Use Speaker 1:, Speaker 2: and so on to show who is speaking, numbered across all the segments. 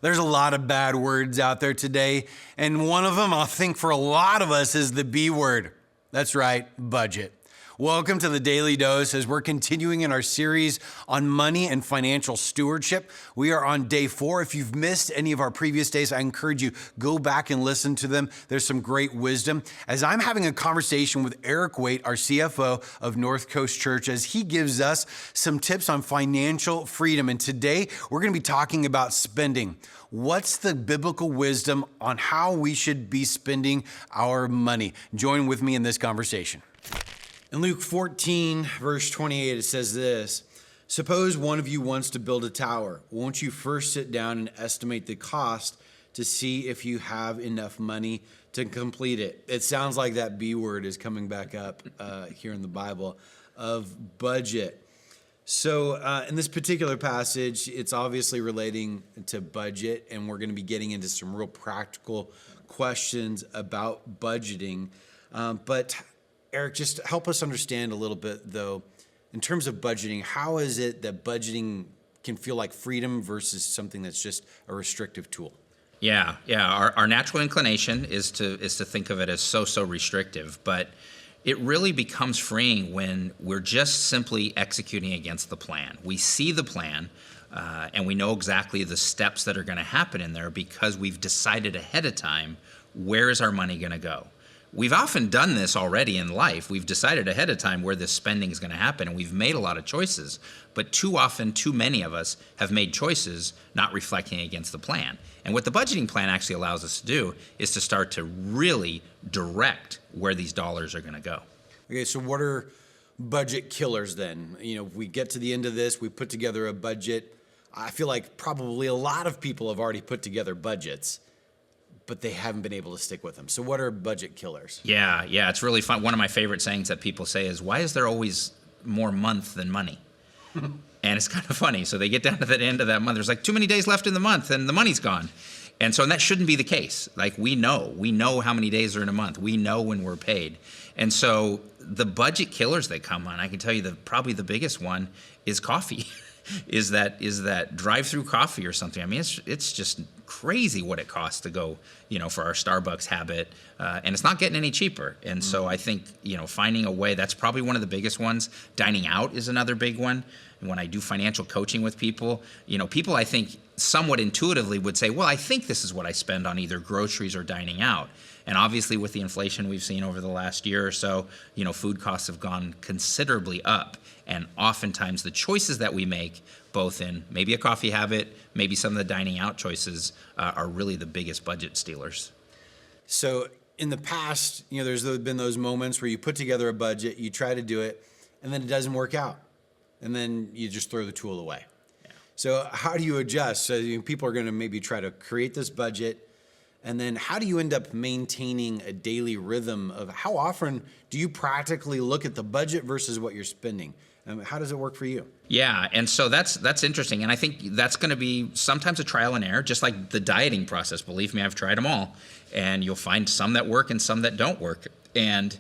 Speaker 1: There's a lot of bad words out there today, and one of them, I think for a lot of us, is the B word. That's right, budget. Welcome to the Daily Dose as we're continuing in our series on money and financial stewardship. We are on day 4. If you've missed any of our previous days, I encourage you, go back and listen to them. There's some great wisdom. As I'm having a conversation with Eric Waite, our CFO of North Coast Church, as he gives us some tips on financial freedom. And today we're going to be talking about spending. What's the biblical wisdom on how we should be spending our money? Join with me in this conversation. In Luke 14, verse 28, it says this, "Suppose one of you wants to build a tower. Won't you first sit down and estimate the cost to see if you have enough money to complete it?" It sounds like that B word is coming back up here in the Bible of budget. So in this particular passage, it's obviously relating to budget, and we're going to be getting into some real practical questions about budgeting. But Eric, just help us understand a little bit, though, in terms of budgeting, how is it that budgeting can feel like freedom versus something that's just a restrictive tool?
Speaker 2: Yeah. Our natural inclination is to think of it as so restrictive, but it really becomes freeing when we're just simply executing against the plan. We see the plan, and we know exactly the steps that are going to happen in there because we've decided ahead of time where is our money going to go. We've often done this already in life. We've decided ahead of time where this spending is going to happen, and we've made a lot of choices. But too often, too many of us have made choices not reflecting against the plan. And what the budgeting plan actually allows us to do is to start to really direct where these dollars are going to go.
Speaker 1: Okay, so what are budget killers then? If we get to the end of this, we put together a budget. I feel like probably a lot of people have already put together budgets, but they haven't been able to stick with them. So what are budget killers?
Speaker 2: Yeah, it's really fun. One of my favorite sayings that people say is, why is there always more month than money? And it's kind of funny. So they get down to the end of that month. There's like too many days left in the month and the money's gone. And that shouldn't be the case. Like we know how many days are in a month. We know when we're paid. And so the budget killers that come on, I can tell you probably the biggest one is coffee. is that drive-through coffee or something. I mean, it's just crazy what it costs to go, for our Starbucks habit, and it's not getting any cheaper. And so I think, finding a way, that's probably one of the biggest ones. Dining out is another big one. And when I do financial coaching with people, people I think somewhat intuitively would say, well, I think this is what I spend on either groceries or dining out. And obviously with the inflation we've seen over the last year or so, food costs have gone considerably up. And oftentimes the choices that we make, both in maybe a coffee habit, maybe some of the dining out choices, are really the biggest budget stealers.
Speaker 1: So in the past, there's been those moments where you put together a budget, you try to do it, and then it doesn't work out. And then you just throw the tool away. Yeah. So how do you adjust? So people are going to maybe try to create this budget. And then how do you end up maintaining a daily rhythm of how often do you practically look at the budget versus what you're spending? How does it work for you?
Speaker 2: Yeah, and so that's interesting. And I think that's going to be sometimes a trial and error, just like the dieting process. Believe me, I've tried them all. And you'll find some that work and some that don't work. And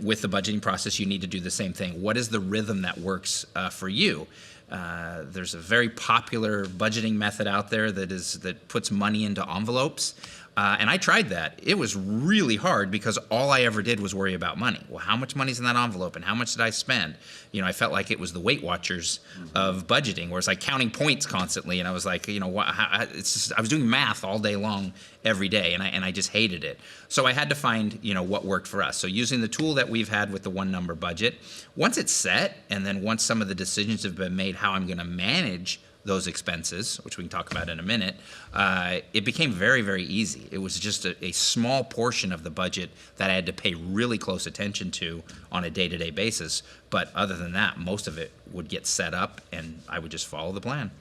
Speaker 2: with the budgeting process, you need to do the same thing. What is the rhythm that works for you? There's a very popular budgeting method out there that puts money into envelopes. And I tried that. It was really hard because all I ever did was worry about money. Well, how much money's in that envelope and how much did I spend? I felt like it was the Weight Watchers of budgeting, where it's like counting points constantly. And I was like, I was doing math all day long every day, and I just hated it. So I had to find, what worked for us. So using the tool that we've had with the one number budget, once it's set, and then once some of the decisions have been made how I'm going to manage those expenses, which we can talk about in a minute, it became very, very easy. It was just a small portion of the budget that I had to pay really close attention to on a day-to-day basis. But other than that, most of it would get set up and I would just follow the plan.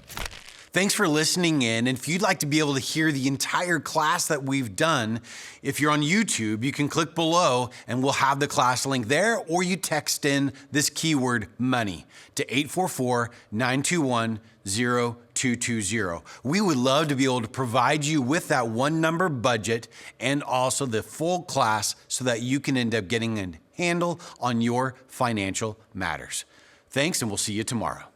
Speaker 1: Thanks for listening in. And if you'd like to be able to hear the entire class that we've done, if you're on YouTube, you can click below and we'll have the class link there, or you text in this keyword money to 844-921-0220. We would love to be able to provide you with that one number budget and also the full class so that you can end up getting a handle on your financial matters. Thanks, and we'll see you tomorrow.